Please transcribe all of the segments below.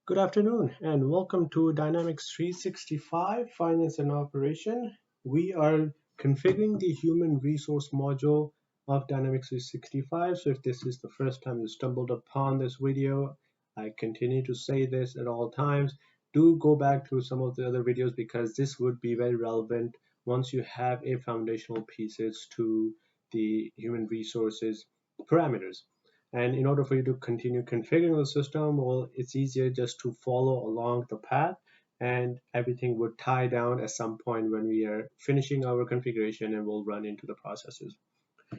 Good afternoon and welcome to Dynamics 365 Finance and Operation. We are configuring the human resource module of Dynamics 365. So if this is the first time you stumbled upon this video, I continue to say this at all times. Do go back to some of the other videos because this would be very relevant once you have a foundational pieces to the human resources parameters. And in order for you to continue configuring the system, well, it's easier just to follow along the path and everything would tie down at some point when we are finishing our configuration and we'll run into the processes.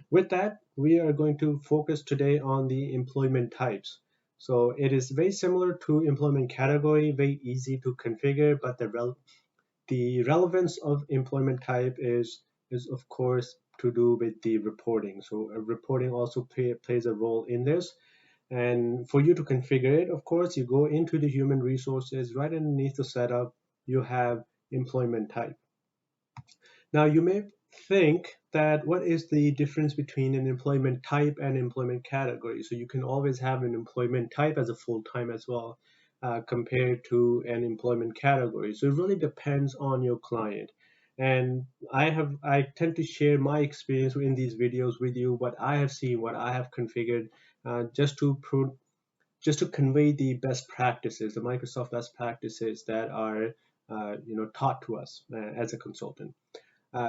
With that, we are going to focus today on the employment types. So it is very similar to employment category, very easy to configure, but the relevance of employment type is of course to do with the reporting. So reporting also plays a role in this. And for you to configure it, of course, you go into the human resources. Right underneath the setup, you have employment type. Now, you may think that what is the difference between an employment type and employment category? So you can always have an employment type as a full-time as well, compared to an employment category. So it really depends on your client. And I tend to share my experience in these videos with you, what I have seen, what I have configured, just to convey the best practices, the Microsoft best practices that are taught to us as a consultant.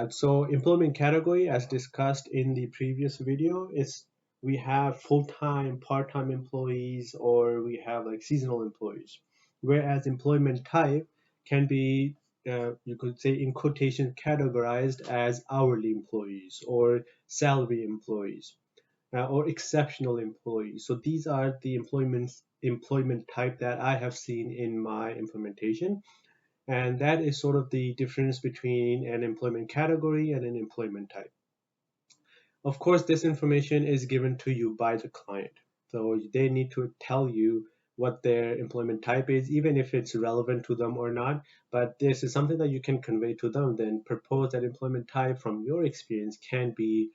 So employment category, as discussed in the previous video, is we have full-time, part-time employees, or we have like seasonal employees. Whereas employment type can be, you could say in quotation, categorized as hourly employees or salary employees or exceptional employees. So these are the employment type that I have seen in my implementation. And that is sort of the difference between an employment category and an employment type. Of course, this information is given to you by the client. So they need to tell you what their employment type is, even if it's relevant to them or not. But this is something that you can convey to them. Then propose that employment type from your experience can be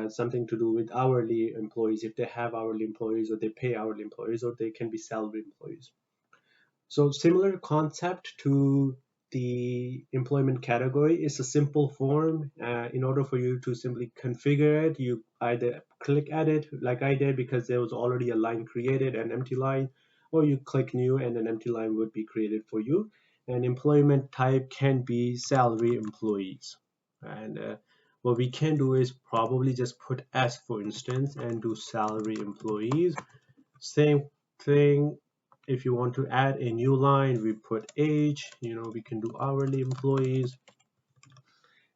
something to do with hourly employees if they have hourly employees or they pay hourly employees, or they can be salary employees. So similar concept to the employment category is a simple form. In order for you to simply configure it, you either click edit like I did because there was already a line created, an empty line, or you click new and an empty line would be created for you. And employment type can be salary employees. And what we can do is probably just put S for instance and do salary employees. Same thing, if you want to add a new line, we put age, we can do hourly employees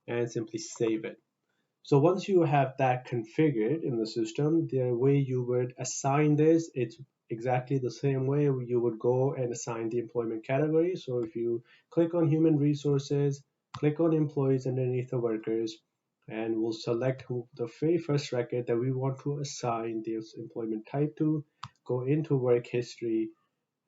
and simply save it. So once you have that configured in the system, the way you would assign this, it's exactly the same way you would go and assign the employment category. So if you click on human resources, click on employees underneath the workers, and we'll select the very first record that we want to assign this employment type to, go into work history,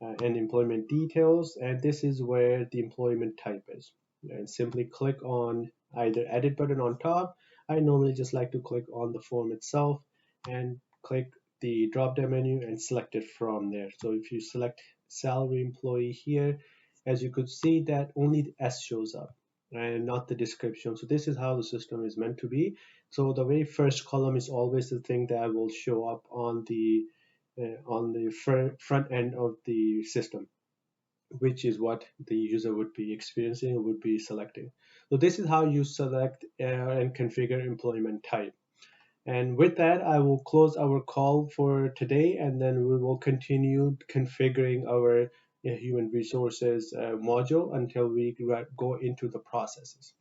and employment details, and this is where the employment type is. And simply click on either edit button on top. I normally just like to click on the form itself and click the drop down menu and select it from there. So if you select salary employee here, as you could see that only the S shows up and not the description. So this is how the system is meant to be. So the very first column is always the thing that will show up on the front end of the system, which is what the user would be experiencing or would be selecting. So this is how you select and configure employment type. And with that, I will close our call for today, and then we will continue configuring our human resources module until we go into the processes.